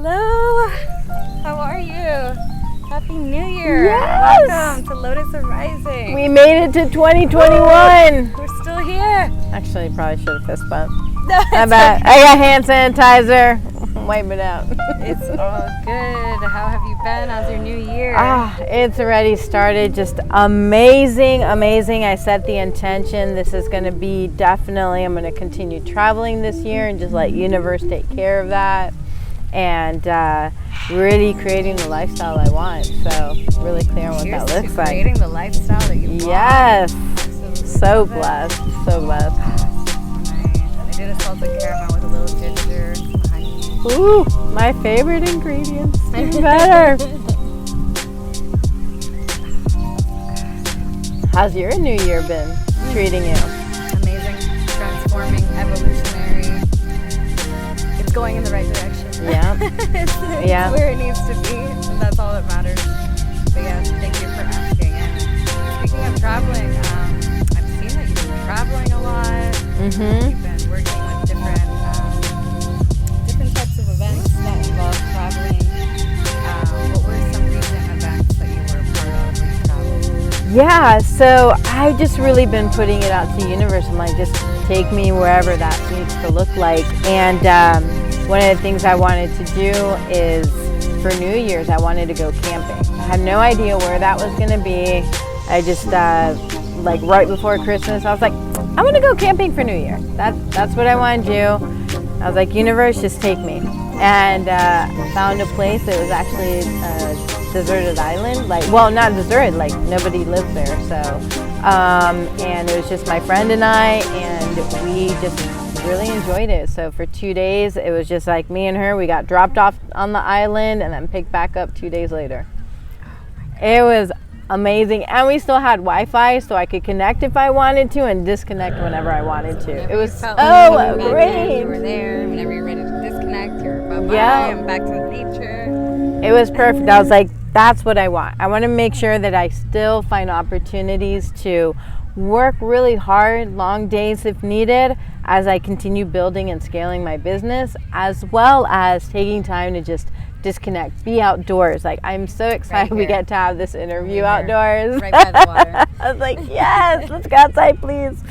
Hello, how are you? Happy New Year. Yes! Welcome to Lotus Rising. We made it to 2021. We're still here. Actually, probably should have fist bumped. No, I bet. I got hand sanitizer. Wipe it out. It's all good. How have you been? How's your new year? It's already started. Just amazing, amazing. I set the intention. This is going to be definitely, I'm going to continue traveling this year and just let universe take care of that. And really creating the lifestyle I want. So really clear on what Cheers that looks to like. creating the lifestyle that you want. Yes. So love it. blessed. So blessed. I did a salted caramel with a little ginger and some honey. Ooh, my favorite ingredients. Even better. How's your new year been treating you? Amazing, transforming, evolutionary. It's going in the right direction. Yeah. it's Yeah. where it needs to be. And that's all that matters. But yeah, thank you for asking. And speaking of traveling, I've seen that you've been traveling a lot. Mm-hmm. You've been working with different types of events that involve traveling. What were some recent events that you were a part of when you traveled? Yeah, so I've just really been putting it out to the universe. I'm like, just take me wherever that needs to look like. And one of the things I wanted to do is for New Year's, I wanted to go camping. I had no idea where that was going to be. I just, like right before Christmas, I was like, I want to go camping for New Year. That's what I want to do. I was like, universe, just take me. And found a place. It was actually a deserted island. Like, well, not deserted, like nobody lives there. So, and it was just my friend and I, and we just really enjoyed it. So for 2 days, it was just like me and her. We got dropped off on the island and then picked back up 2 days later. It was amazing, and we still had Wi-Fi, so I could connect if I wanted to and disconnect whenever I wanted to. Whenever it was you felt so like you great. You were there. Whenever you're ready to disconnect, you're bye-bye. Yeah. I'm back to nature. It was perfect. I was like, that's what I want. I want to make sure that I still find opportunities to work really hard, long days if needed, as I continue building and scaling my business, as well as taking time to just disconnect, be outdoors. Like, I'm so excited we get to have this interview outdoors. Right by the water. I was like, yes, let's go outside, please.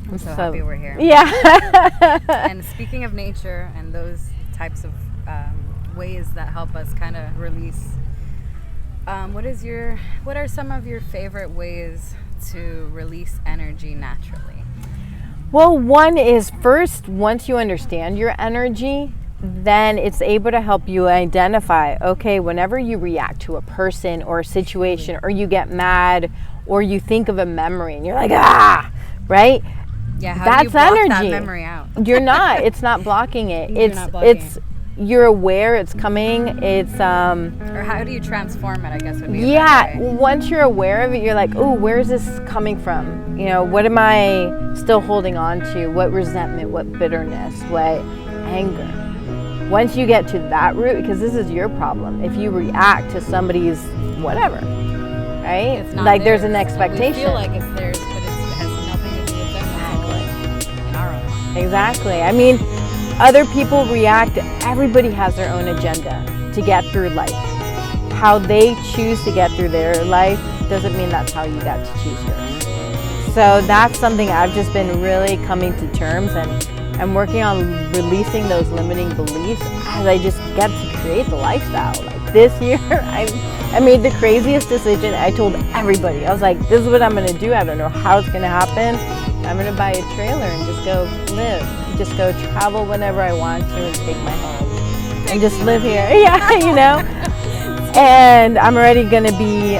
I'm so happy we're here. Yeah. And speaking of nature and those types of ways that help us kind of release, what are some of your favorite ways to release energy naturally? Well, one is first, once you understand your energy, then it's able to help you identify, okay, whenever you react to a person or a situation, or you get mad, or you think of a memory and you're like, right? Yeah, how that's do you block energy. that memory out? You're not. It's not blocking it. You're not blocking it. You're aware it's coming. It's or how do you transform it, I guess would be yeah, once you're aware of it, you're like, oh, where is this coming from? You know, what am I still holding on to? What resentment, what bitterness, what anger? Once you get to that root, because this is your problem, if you react to somebody's whatever, right? It's not like theirs. there's an expectation. We feel like it's theirs, but it has nothing to do with them. It's all in our own. Exactly. I mean, other people react. Everybody has their own agenda to get through life. How they choose to get through their life doesn't mean that's how you got to choose yours. So that's something I've just been really coming to terms, and I'm working on releasing those limiting beliefs as I just get to create the lifestyle. Like this year, I made the craziest decision. I told everybody, I was like, this is what I'm gonna do. I don't know how it's gonna happen. I'm gonna buy a trailer and just go live. Just go travel whenever I want to and take my home. And just live here. Yeah, you know? And I'm already gonna be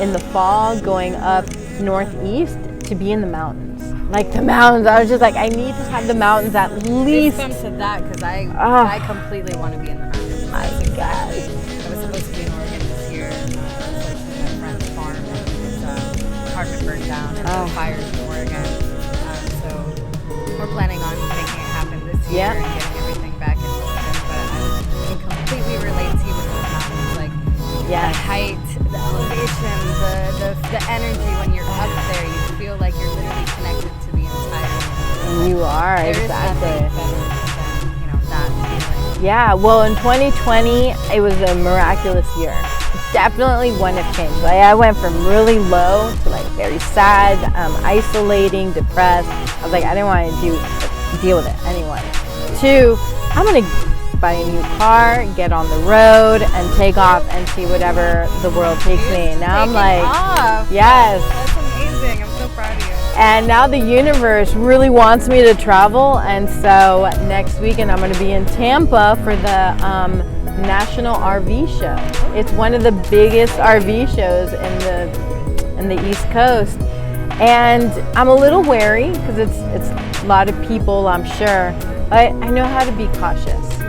in the fall going up northeast to be in the mountains. Like the mountains, I was just like, I need to have the mountains at least. This comes to that because I completely want to be in the mountains. My gosh. I was supposed to be in Oregon this year. Unfortunately, my friend's farm and his apartment burned down and the fires in Oregon. So we're planning on making it happen this year and getting everything back in Oregon. But I can completely relate to you with those mountains, like the height, the elevation, the energy when you're up there. You feel like you're literally connected to the entire. You are, There exactly. is nothing better than that feeling. Yeah, well, in 2020, it was a miraculous year. Definitely one of change. Like, I went from really low to like very sad, isolating, depressed. I was like, I didn't want to deal with it anyway. To, I'm gonna buy a new car, get on the road, and take off and see whatever the world takes me. And now I'm like, yes. That's amazing. I'm so proud of you. And now the universe really wants me to travel, and so next weekend I'm going to be in Tampa for the National RV Show. It's one of the biggest RV shows in the East Coast, and I'm a little wary because it's a lot of people, I'm sure, but I know how to be cautious,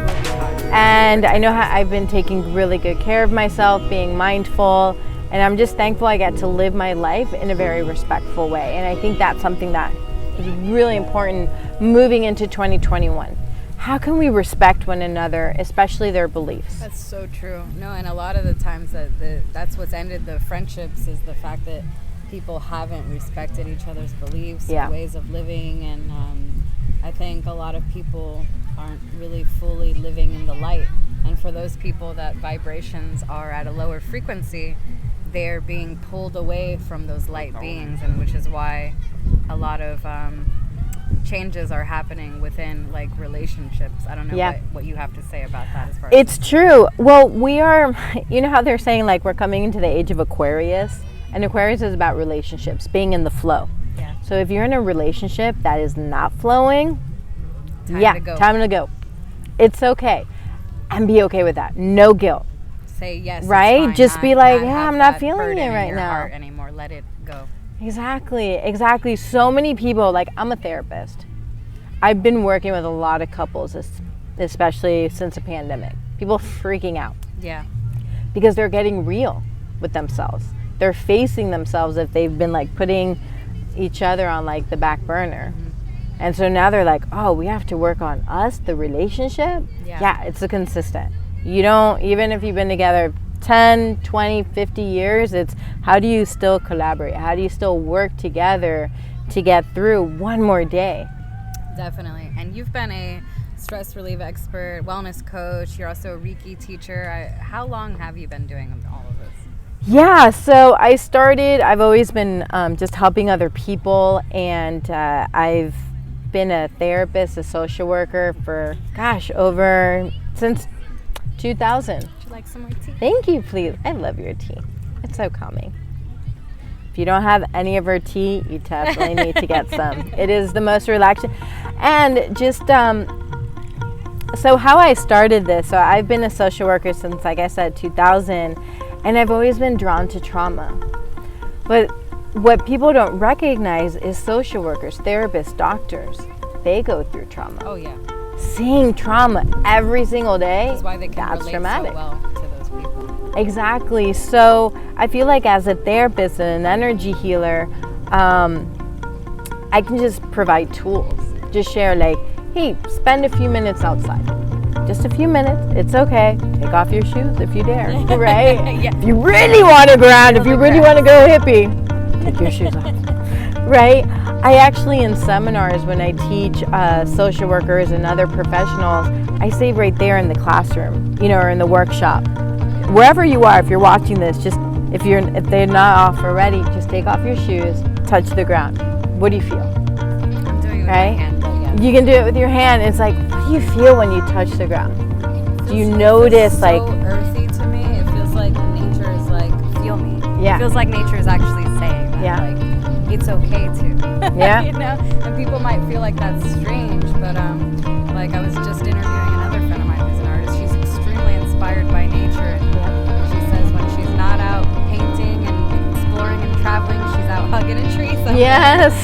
and I know how I've been taking really good care of myself, being mindful. And I'm just thankful I get to live my life in a very respectful way. And I think that's something that is really important moving into 2021. How can we respect one another, especially their beliefs? That's so true. No, and a lot of the times that's what's ended the friendships is the fact that people haven't respected each other's beliefs, ways of living. And I think a lot of people aren't really fully living in the light. And for those people that vibrations are at a lower frequency, they're being pulled away from those light beings, and which is why a lot of changes are happening within like relationships. I don't know what you have to say about that as far as it's true. Well, we are, you know how they're saying like we're coming into the age of Aquarius, and Aquarius is about relationships, being in the flow. Yeah. So if you're in a relationship that is not flowing, time to go. It's okay. And be okay with that. No guilt. Say yes, right? Fine, just be like, yeah, I'm not feeling feeling it right now anymore. Let it go. Exactly. So many people, like, I'm a therapist. I've been working with a lot of couples, especially since the pandemic. People freaking out. Yeah. Because they're getting real with themselves. They're facing themselves if they've been like putting each other on like the back burner. Mm-hmm. And so now they're like, oh, we have to work on us, the relationship. Yeah, it's a consistent. You don't, even if you've been together 10, 20, 50 years, it's how do you still collaborate? How do you still work together to get through one more day? Definitely. And you've been a stress relief expert, wellness coach. You're also a Reiki teacher. How long have you been doing all of this? Yeah, so I've always been just helping other people, and I've been a therapist, a social worker for, since 2000. Would you like some more tea? Thank you, please. I love your tea. It's so calming. If you don't have any of her tea, you definitely need to get some. It is the most relaxing. And just, so how I started this, so I've been a social worker since, like I said, 2000, and I've always been drawn to trauma. But what people don't recognize is social workers, therapists, doctors, they go through trauma. Oh, yeah. Seeing trauma every single day, that's why they can that's relate traumatic. So well to those people. Exactly. So I feel like as a therapist and an energy healer, I can just provide tools. Just share like, hey, spend a few minutes outside. Just a few minutes. It's okay. Take off your shoes if you dare. Right? Yeah. If you really want to ground, if you really want to go hippie, take your shoes off. Right? I actually, in seminars, when I teach social workers and other professionals, I say right there in the classroom, or in the workshop, wherever you are, if you're watching this, just if they're not off already, just take off your shoes, touch the ground. What do you feel? I'm doing it with my hand. Yeah. You can do it with your hand. It's like, what do you feel when you touch the ground? Do you notice so like? Earthy to me. It feels like nature is like, feel me. Yeah. It feels like nature is actually saying that. Yeah. Like, it's okay to. Yeah. And people might feel like that's strange, but like I was just interviewing another friend of mine who's an artist. She's extremely inspired by nature, and she says when she's not out painting and exploring and traveling, she's out hugging a tree somewhere. Yes.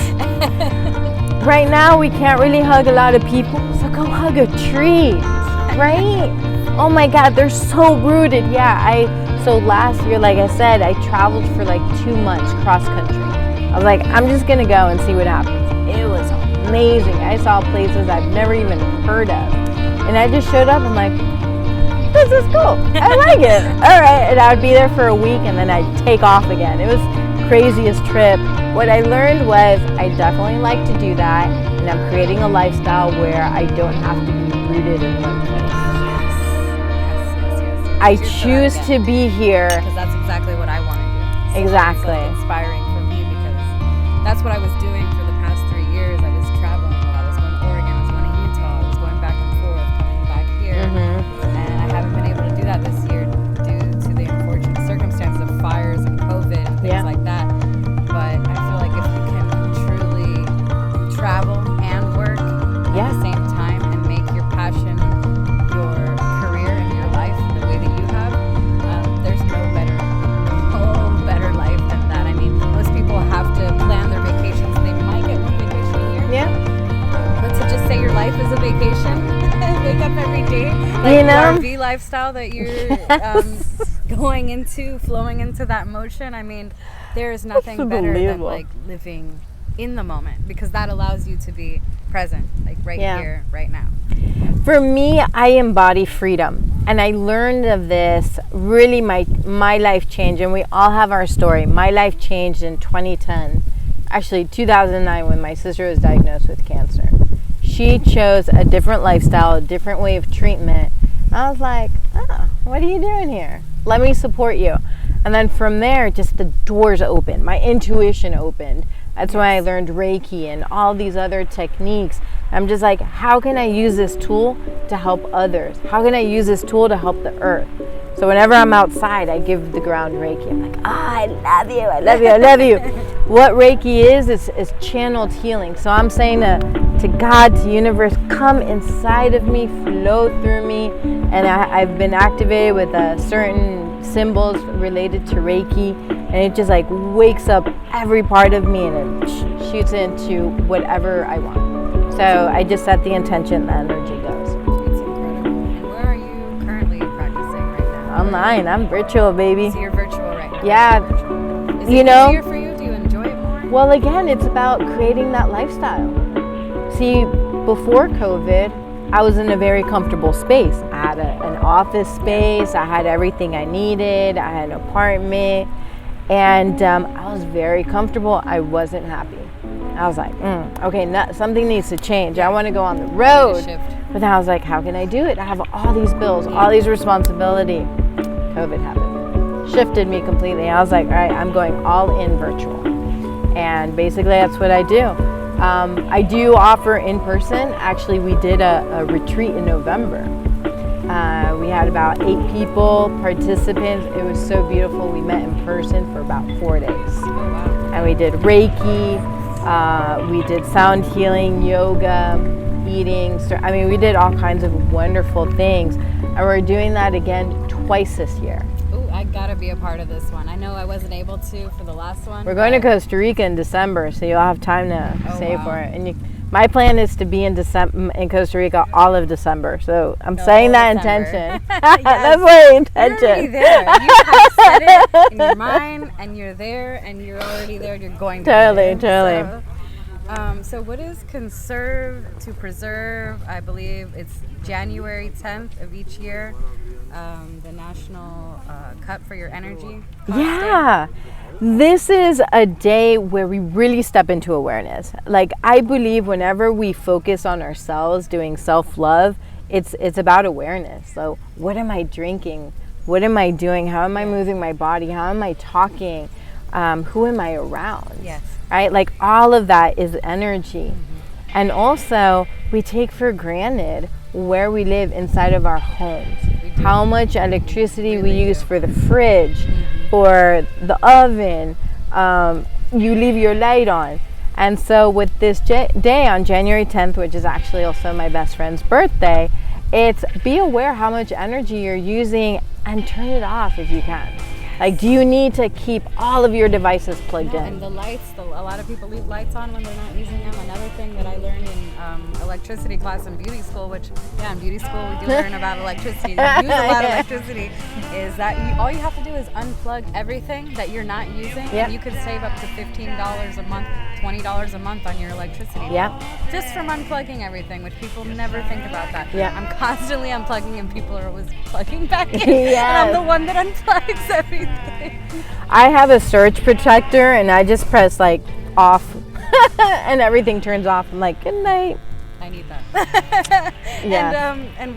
Right now we can't really hug a lot of people, so go hug a tree, right? Oh my God, they're so rooted. So last year, like I said, I traveled for like 2 months cross country. I was like, I'm just gonna go and see what happens. It was amazing. I saw places I've never even heard of. And I just showed up and like, this is cool. I like it. All right. And I would be there for a week and then I'd take off again. It was the craziest trip. What I learned was I definitely like to do that. And I'm creating a lifestyle where I don't have to be rooted in one place. I choose to be here. Because that's exactly what I want to do. So Exactly. It's like inspiring for me because that's what I was doing for the past 3 years. I was traveling. I was going to Oregon. I was going to Utah. I was going back and forth, coming back here. And I haven't been able to do that this year due to the unfortunate circumstances of fires and COVID and things like that. But I feel like if you can truly travel and work at the same time and make your passion your career and your life the way that you have, there's no better life than that. I mean, most people have to plan their vacations. They might get one vacation a year. Yeah. But to just say your life is a vacation, wake up every day, like the RV lifestyle that you're going into, flowing into that motion. I mean, there is nothing better than like living in the moment, because that allows you to be present, like right here, right now. For me, I embody freedom, and I learned of this. Really, my life changed, and we all have our story. My life changed in 2010, actually 2009, when my sister was diagnosed with cancer. She chose a different lifestyle, a different way of treatment. I was like, oh, what are you doing here? Let me support you. And then from there, just the doors opened. My intuition opened. That's when I learned Reiki and all these other techniques. I'm just like, how can I use this tool to help others? How can I use this tool to help the earth? So whenever I'm outside, I give the ground Reiki. I'm like, I love you, I love you, I love you. What Reiki is channeled healing. So I'm saying to God, to universe, come inside of me, flow through me. And I've been activated with certain symbols related to Reiki, and it just like wakes up every part of me, and it shoots into whatever I want. So I just set the intention, the energy goes. It's incredible. And where are you currently practicing right now? Online. I'm virtual, baby. So you're virtual right now. Yeah. Is it easier for you? Do you enjoy it more? Well, again, it's about creating that lifestyle. See, before COVID, I was in a very comfortable space. I had an office space. I had everything I needed. I had an apartment. And I was very comfortable. I wasn't happy. I was like, okay, something needs to change. I want to go on the road. But then I was like, how can I do it? I have all these bills, all these responsibility. COVID happened. Shifted me completely. I was like, all right, I'm going all in virtual. And basically that's what I do. I do offer in person. Actually, we did a retreat in November. We had about 8 people, participants. It was so beautiful. We met in person for about 4 days. And we did Reiki, we did sound healing, yoga, eating. I mean, we did all kinds of wonderful things. And we're doing that again twice this year. I gotta be a part of this one. I know I wasn't able to for the last one. We're going to Costa Rica in December, so you'll have time to save for it. And my plan is to be in Costa Rica all of December. So I'm saying that intention. That's my intention. You're already there. You have set it in your mind, and you're there, and you're already there. And you're going to totally. So what is Conserve to Preserve? I believe it's January 10th of each year. The National Cup for Your Energy. Yeah. This is a day where we really step into awareness. Like, I believe whenever we focus on ourselves, doing self-love, it's about awareness. So what am I drinking? What am I doing? How am I moving my body? How am I talking? Who am I around? Yes. Right? Like, all of that is energy. And also, we take for granted where we live inside of our homes. How much electricity we use for the fridge, for the oven, you leave your light on. And so with this day on January 10th, which is actually also my best friend's birthday, it's be aware how much energy you're using and turn it off if you can. Like, do you need to keep all of your devices plugged in? And the lights, a lot of people leave lights on when they're not using them. Another thing that I learned in electricity class in beauty school, which, in beauty school we do learn about electricity. You use a lot of electricity, is that all you have to do is unplug everything that you're not using, and you could save up to $15 a month, $20 a month on your electricity bill. Just from unplugging everything, which people never think about that. I'm constantly unplugging, and people are always plugging back in. And I'm the one that unplugs everything. I have a surge protector, and I just press like off and everything turns off. I'm like, good night. I need that. Yeah. And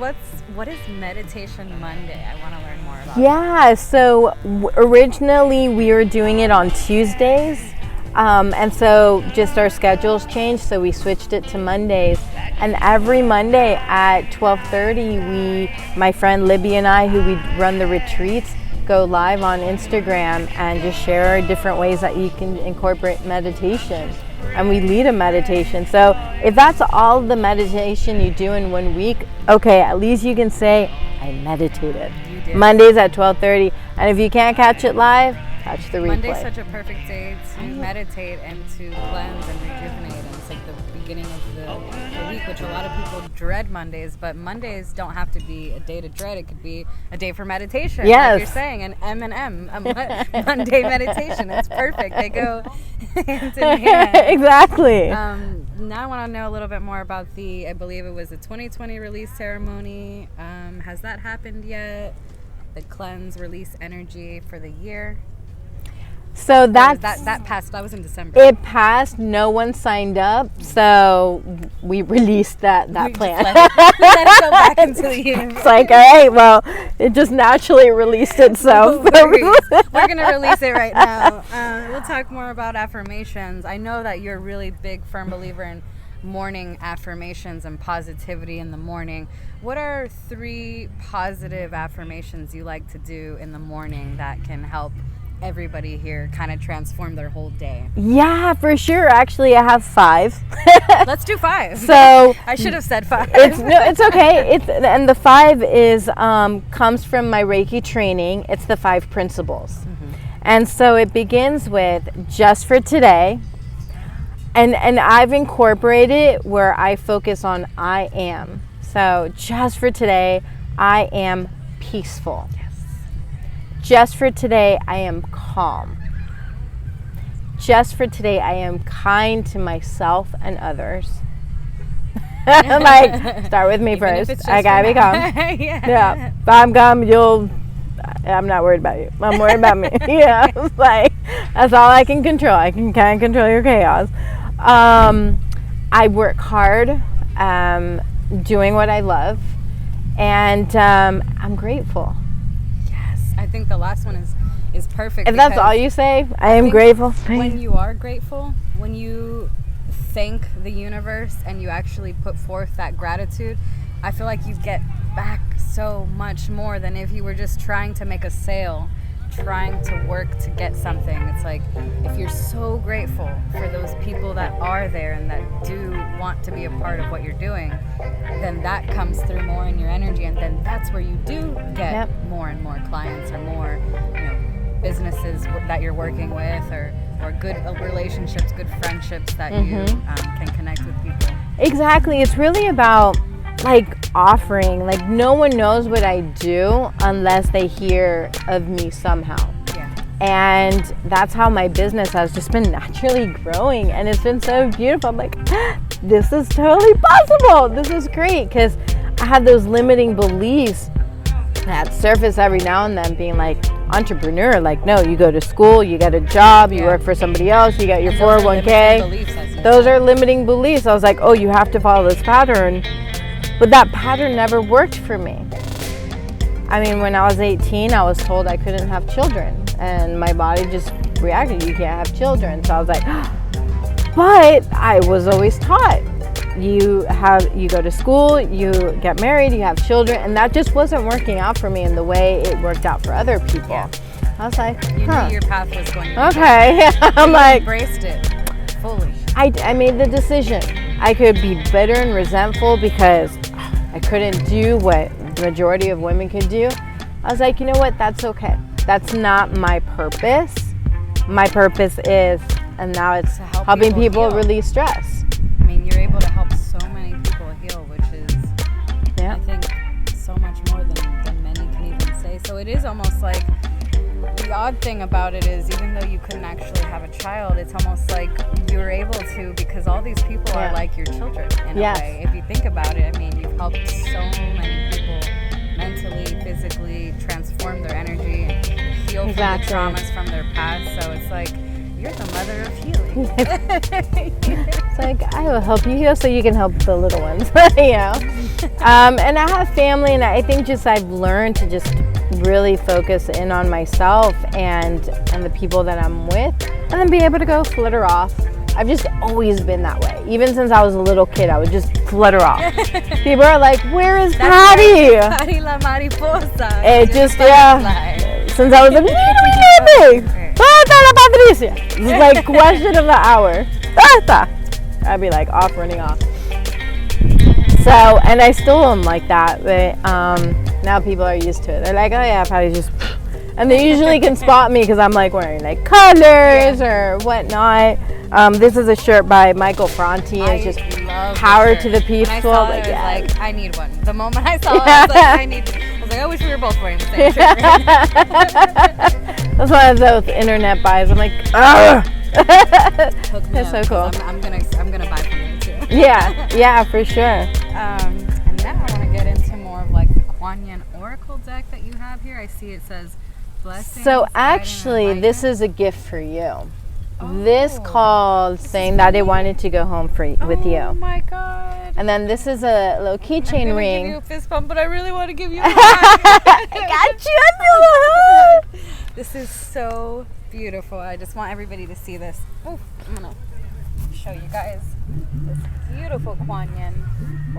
what is Meditation Monday? I want to learn more about Yeah, so originally we were doing it on Tuesdays. And so just our schedules changed, so we switched it to Mondays. And every Monday at 12:30, my friend Libby and I, who we run the retreats, go live on Instagram and just share different ways that you can incorporate meditation. And we lead a meditation. So if that's all the meditation you do in 1 week, okay, at least you can say, I meditated. You did. Mondays at 12:30. And if you can't catch it live, catch the replay. Monday's such a perfect day to meditate and to cleanse and rejuvenate. And it's like the beginning of the week, which a lot of people dread Mondays, but Mondays don't have to be a day to dread. It could be a day for meditation. Yes. Like you're saying, an M&M, a Monday meditation. It's perfect. They go hand in hand. Exactly. Now I want to know a little bit more about I believe it was the 2020 release ceremony. Has that happened yet? The cleanse, release energy for the year. So that passed. That was in December. It passed. No one signed up, so we released that plan. Let it go back into the universe. It's like, all right, well, it just naturally released itself. No worries. We're gonna release it right now. We'll talk more about affirmations. I know that you're a really big, firm believer in morning affirmations and positivity in the morning. What are 3 positive affirmations you like to do in the morning that can help everybody here kind of transform their whole day? Yeah, for sure. Actually, I have 5. Let's do 5. So I should have said 5. It's okay. And the 5 is comes from my Reiki training. It's the 5 principles. Mm-hmm. And so it begins with just for today. And I've incorporated it where I focus on I am. So just for today, I am peaceful. Just for today, I am calm. Just for today, I am kind to myself and others. Like, start with me Even first. I gotta be calm. Yeah. If I'm calm, I'm not worried about you. I'm worried about me. Yeah. It's like, that's all I can control. I can kind of control your chaos. I work hard, doing what I love, and I'm grateful. I think the last one is perfect. If that's all you say, I am grateful. When you are grateful, when you thank the universe and you actually put forth that gratitude, I feel like you get back so much more than if you were just trying to make a sale, trying to work to get something. It's like, if you're so grateful for those people that are there and that do want to be a part of what you're doing, then that comes through more in your energy, and then that's where you do get more and more clients, or more, businesses that you're working with, or good relationships, good friendships that you can connect with people. Exactly. It's really about offering. No one knows what I do unless they hear of me somehow. Yeah. And that's how my business has just been naturally growing, and it's been so beautiful. I'm like, this is totally possible. This is great, because I had those limiting beliefs that surface every now and then, being like, entrepreneur, no, you go to school, you get a job, you work for somebody else, you get your 401k. Those are limiting beliefs. I was like, oh, you have to follow this pattern. But that pattern never worked for me. I mean, when I was 18, I was told I couldn't have children, and my body just reacted, you can't have children. So I was like, but I was always taught, you go to school, you get married, you have children, and that just wasn't working out for me in the way it worked out for other people. Yeah. I was like, you knew your path was going to be okay. I'm like, embraced it fully. I made the decision. I could be bitter and resentful because I couldn't do what the majority of women could do. I was like, you know what? That's okay. That's not my purpose. My purpose is, and now it's helping people release stress. I mean, you're able to help so many people heal, which is, I think, so much more than many can even say. So it is almost like, the odd thing about it is, even though you couldn't actually have a child, it's almost like you were able to, because all these people are like your children in a way. If you think about it, I mean, you've helped so many people mentally, physically transform their energy and heal from the traumas from their past. So it's like, you're the mother of healing. It's like, I will help you heal so you can help the little ones. And I have family, and I think just I've learned to just really focus in on myself and the people that I'm with, and then be able to go flutter off. I've just always been that way. Even since I was a little kid, I would just flutter off. People are like, "Where is Paty?" Paty la Mariposa. It just, yeah. Since I was a little baby. Patricia. It's like question of the hour. I'd be like off, running off. So, and I still am like that, but now people are used to it. They're like, "Oh yeah, Paty just," and they usually can spot me because I'm like wearing like colors or whatnot. This is a shirt by Michael Franti. It's just power to the peaceful. When I saw it, I was like, I need one. The moment I saw it, I was like, I wish we were both wearing the same shirt. That's one of those internet buys. I'm like, ugh. That's so cool. I'm gonna buy from you too. Yeah, for sure. And now I want to get into more of like the Kuan Yin Oracle deck that you have here. I see it says blessings. So actually, this is a gift for you. This called saying that they wanted to go home with you. Oh my God. And then this is a little keychain ring. I'm give you a fist bump, but I really want to give you a I got you. I feel the hug. This is so beautiful. I just want everybody to see this. Oh, I'm going to show you guys this beautiful Kuan Yin.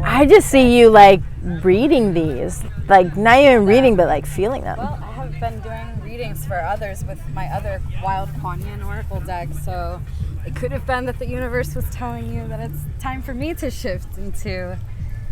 I just see you like reading these. Like not even reading, but like feeling them. Well, I have been doing readings for others with my other wild Kuan Yin Oracle deck, so it could have been that the universe was telling you that it's time for me to shift into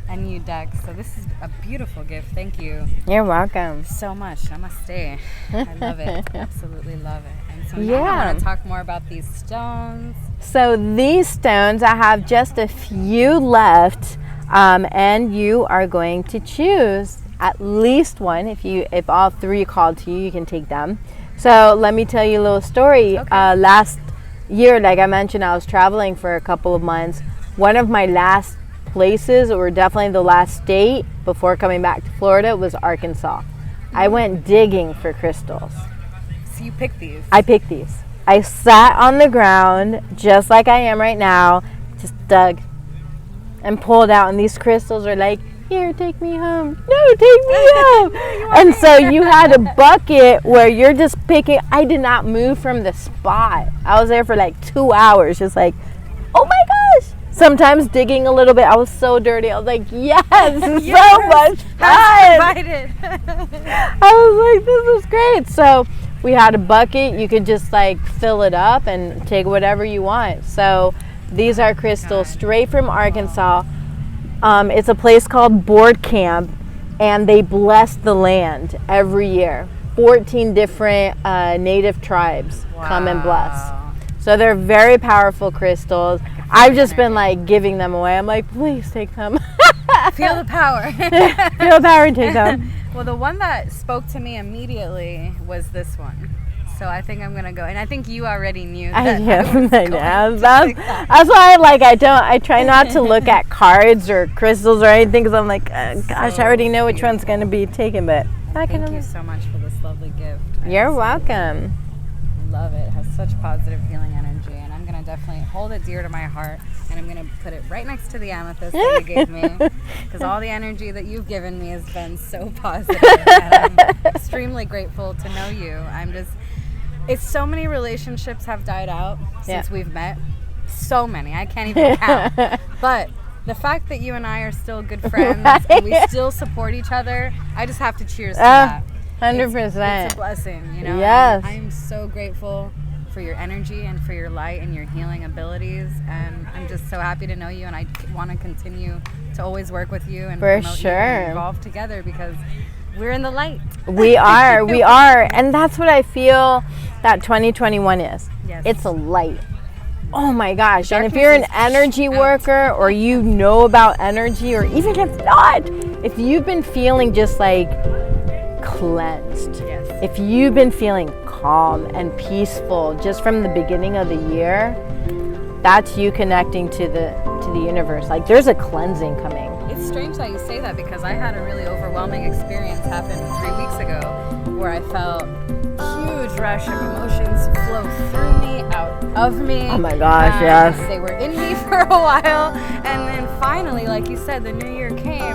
a new deck. So this is a beautiful gift. Thank you. You're welcome. So much. Namaste. I love it. Absolutely love it. And so now I want to talk more about these stones. So these stones, I have just a few left, and you are going to choose at least one. If all three called to you, you can take them. So let me tell you a little story. Okay. Last year, like I mentioned, I was traveling for a couple of months. One of my last places, or definitely the last state before coming back to Florida, was Arkansas. I went digging for crystals. So you picked these? I picked these. I sat on the ground just like I am right now, just dug and pulled out, and these crystals are like, "Here, take me home. No, take me home." And so you had a bucket where you're just picking. I did not move from the spot. I was there for like 2 hours, just like, oh my gosh. Sometimes digging a little bit. I was so dirty. I was like, yes, so much fun. I was like, this is great. So we had a bucket. You could just like fill it up and take whatever you want. So these are crystals straight from Arkansas. It's a place called Board Camp, and they bless the land every year. 14 different native tribes come and bless. So they're very powerful crystals. I've just been like giving them away. I'm like, please take them. Feel the power. Feel the power and take them. Well, the one that spoke to me immediately was this one. So I think I'm gonna go, and I think you already knew that. That's why I try not to look at cards or crystals or anything, because I'm like, gosh, I already know which one's gonna be taken. But thank you so much for this lovely gift. You're welcome. Love it. It has such positive healing energy, and I'm gonna definitely hold it dear to my heart, and I'm gonna put it right next to the amethyst that you gave me, because all the energy that you've given me has been so positive, and I'm extremely grateful to know you. It's so many relationships have died out since we've met. So many. I can't even count. But the fact that you and I are still good friends and we still support each other, I just have to cheers to that. 100%. It's a blessing, you know? Yes. I am so grateful for your energy and for your light and your healing abilities. And I'm just so happy to know you, and I want to continue to always work with you and promote you and evolve together, because we're in the light. We are. And that's what I feel that 2021 is. Yes. It's a light. Oh my gosh. And if you're an energy worker, or you know about energy, or even if not, if you've been feeling just like cleansed, if you've been feeling calm and peaceful just from the beginning of the year, that's you connecting to the universe. Like, there's a cleansing coming. It's strange that you say that, because I had a really overwhelming experience happen 3 weeks ago where I felt huge rush of emotions flow through me, out of me. Oh my gosh, yes. They were in me for a while, and then finally, like you said, the new year came,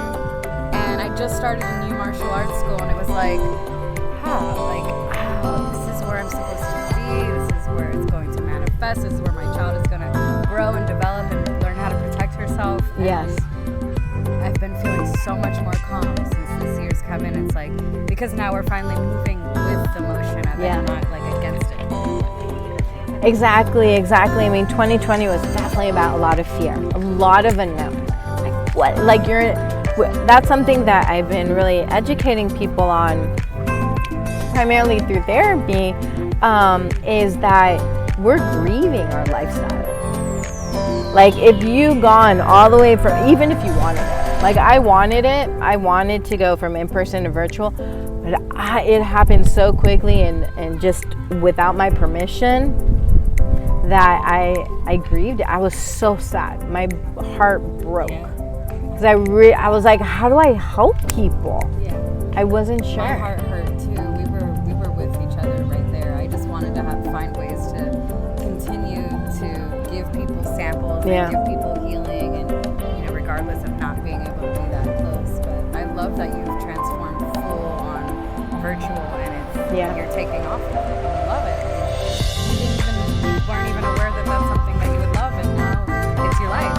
just started a new martial arts school, and it was like, this is where I'm supposed to be. This is where it's going to manifest. This is where my child is going to grow and develop and learn how to protect herself. And Yes. I've been feeling so much more calm since this year's come in. It's like, because now we're finally moving with the motion of it, and not like against it. Exactly. I mean, 2020 was definitely about a lot of fear, a lot of unknown. That's something that I've been really educating people on, primarily through therapy, is that we're grieving our lifestyle. Like, if you've gone all the way from, even if you wanted it, like I wanted to go from in-person to virtual, but it happened so quickly and just without my permission that I grieved. I was so sad. My heart broke. Because I was like, how do I help people? Yeah. I wasn't sure. My heart hurt too. We were with each other right there. I just wanted to find ways to continue to give people samples and give people healing, and regardless of not being able to be that close. But I love that you've transformed full on virtual, and you're taking off with it. I love it. You weren't even aware that that's something that you would love, and now it's your life.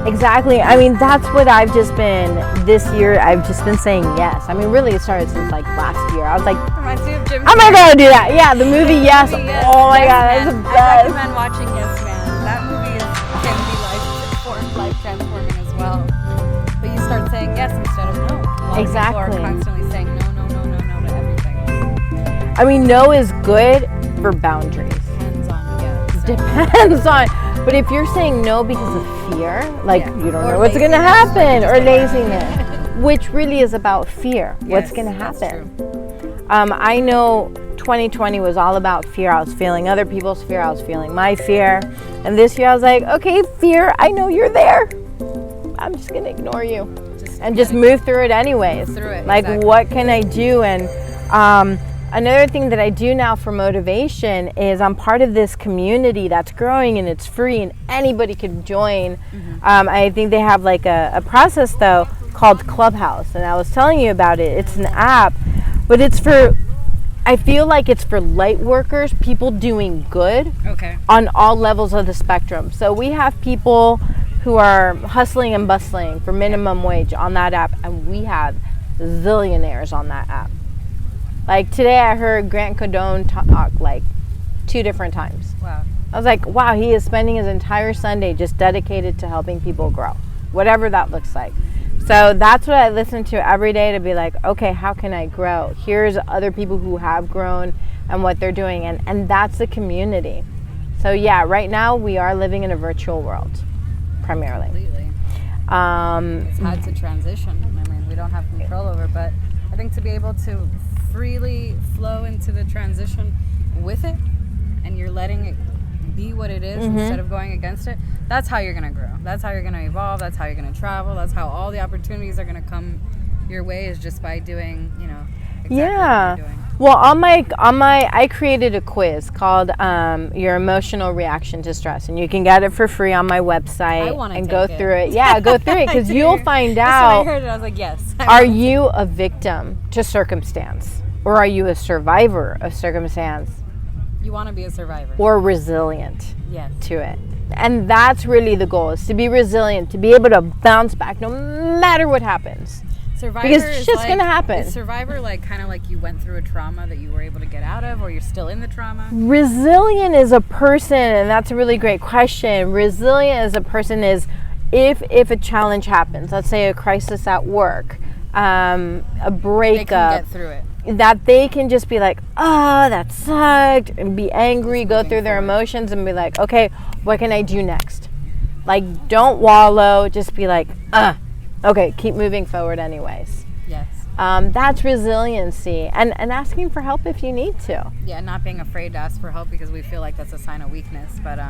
Exactly. I mean, that's what I've just been, this year, I've just been saying yes. I mean, really, it started since like last year. I was like, I'm going to do that. Yeah, the movie Yes. Oh my God, that's the best. I recommend watching Yes Man. That movie can be life transforming as well. But you start saying yes instead of no. A lot of people are constantly saying no to everything. I mean, no is good for boundaries. Depends on. But if you're saying no because of fear, like you don't know what's going to happen, or laziness, which really is about fear, what's going to happen. I know 2020 was all about fear. I was feeling other people's fear. I was feeling my fear. And this year I was like, okay, fear, I know you're there. I'm just going to ignore you and just move through it anyways. Like, what can I do? And another thing that I do now for motivation is I'm part of this community that's growing, and it's free and anybody can join. I think they have like a process though called Clubhouse, and I was telling you about it. It's an app, but I feel like it's for light workers, people doing good on all levels of the spectrum. So we have people who are hustling and bustling for minimum wage on that app, and we have zillionaires on that app. Like today I heard Grant Cardone talk like 2 different times. Wow. I was like, wow, he is spending his entire Sunday just dedicated to helping people grow, whatever that looks like. So that's what I listen to every day to be like, okay, how can I grow? Here's other people who have grown and what they're doing. And that's the community. So yeah, right now we are living in a virtual world, primarily. Completely. It's hard to transition. I mean, we don't have control over, but I think to be able to freely flow into the transition with it, and you're letting it be what it is instead of going against it, that's how you're going to grow. That's how you're going to evolve. That's how you're going to travel. That's how all the opportunities are going to come your way, is just by doing, exactly what you're doing. Well, on my, I created a quiz called Your Emotional Reaction to Stress, and you can get it for free on my website and go through it. Yeah, go through it, because you'll find out. When I heard it, I was like, yes. Are you a victim to circumstance, or are you a survivor of circumstance? You want to be a survivor. Or resilient to it. And that's really the goal, is to be resilient, to be able to bounce back no matter what happens. Survivor because shit's going to happen. Is Survivor kind of like you went through a trauma that you were able to get out of, or you're still in the trauma? Resilient is a person, and that's a really great question. Resilient as a person is if a challenge happens, let's say a crisis at work, a breakup. They can get through it. That they can just be like, oh, that sucked, and be angry, go through their emotions, and be like, okay, what can I do next? Like, don't wallow, just be like, okay, keep moving forward anyways. Yes. That's resiliency, and asking for help if you need to. Yeah, not being afraid to ask for help because we feel like that's a sign of weakness. But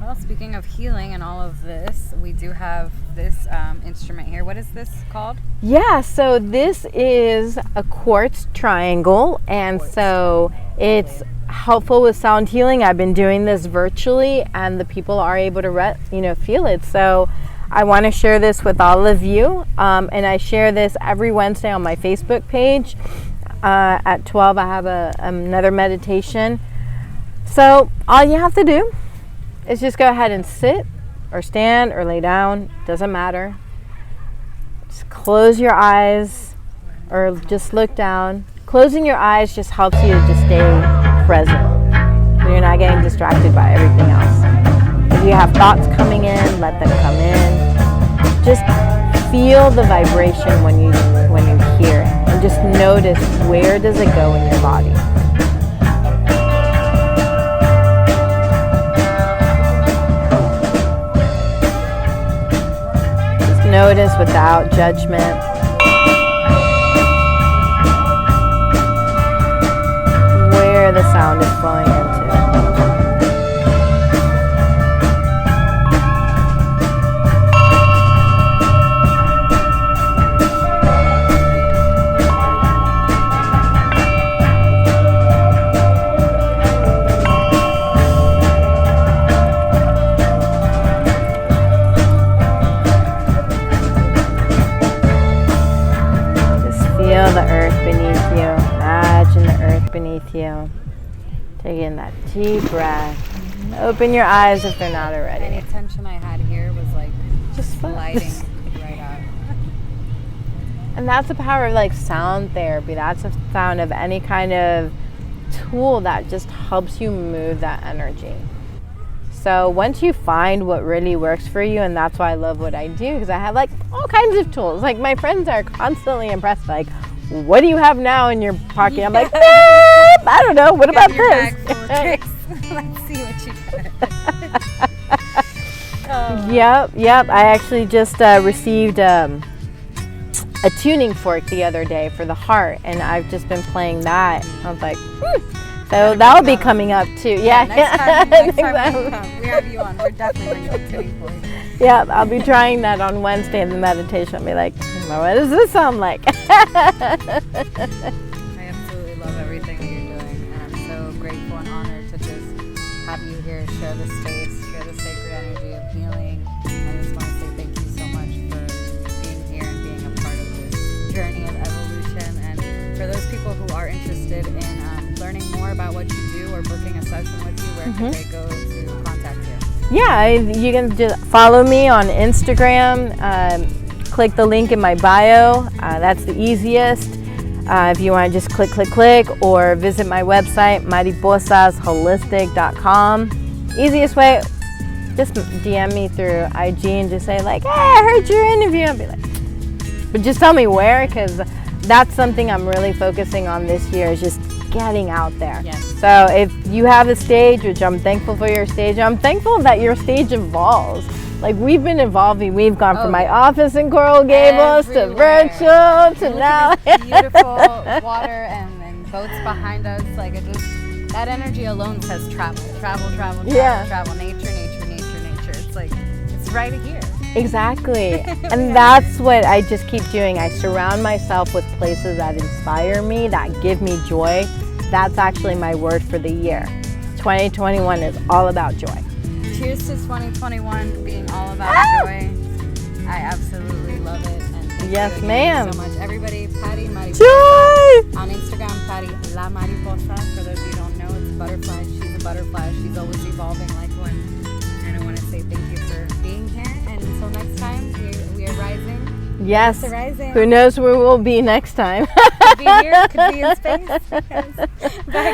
well, speaking of healing and all of this, we do have this instrument here. What is this called? Yeah, so this is a quartz triangle, and it's helpful with sound healing. I've been doing this virtually, and the people are able to feel it. So I want to share this with all of you, and I share this every Wednesday on my Facebook page. At 12 I have another meditation. So all you have to do is just go ahead and sit or stand or lay down, doesn't matter. Just close your eyes or just look down. Closing your eyes just helps you to just stay present. So you're not getting distracted by everything else. If you have thoughts coming in, let them come in. Just feel the vibration when you hear it, and just notice, where does it go in your body. Just notice without judgment. Where the sound is flowing into. Feel the earth beneath you. Imagine the earth beneath you. Take in that deep breath. Open your eyes if they're not already. Any tension I had here was like just sliding right out. And that's the power of like sound therapy. That's the sound of any kind of tool that just helps you move that energy. So once you find what really works for you, and that's why I love what I do, because I have like all kinds of tools. Like my friends are constantly impressed, like, what do you have now in your pocket? Yeah. I'm like, I don't know. What about this? Bag full of tricks. Let's see what you got. Yep. I actually just received a tuning fork the other day for the heart, and I've just been playing that. I was like, So that'll be coming up too. Yeah. Next time we have you on, we're definitely going to be tuning for you. Yeah, I'll be trying that on Wednesday in the meditation. I'll be like, what does this sound like? I absolutely love everything that you're doing, and I'm so grateful and honored to just have you here, share the space, share the sacred energy of healing. I just want to say thank you so much for being here and being a part of this journey of evolution. And for those people who are interested in learning more about what you do or booking a session with you, where can they go to contact you? Yeah, you can just follow me on Instagram. Click the link in my bio. That's the easiest. If you want to just click, or visit my website, mariposasholistic.com. Easiest way, just DM me through IG and just say like, hey, I heard your interview. I'll be like, but just tell me where, because that's something I'm really focusing on this year, is just getting out there. Yes. So if you have a stage, which I'm thankful for your stage, I'm thankful that your stage evolves. Like we've been evolving. We've gone from my office in Coral Gables to virtual to now. Beautiful water and boats behind us. Like it just, that energy alone says travel. Nature. It's like, it's right here. Exactly. And that's what I just keep doing. I surround myself with places that inspire me, that give me joy. That's actually my word for the year. 2021 is all about joy. Cheers to 2021 being all about joy. I absolutely love it. And thank yes, you ma'am. so much. Everybody, Paty Mariposa. Joy! On Instagram, Paty La Mariposa. For those of you who don't know, it's a butterfly. She's a butterfly. She's always evolving like one. And I want to say thank you for being here. And until next time, we are rising. Yes. Rising. Who knows where we'll be next time? Could be here, could be in space. Bye.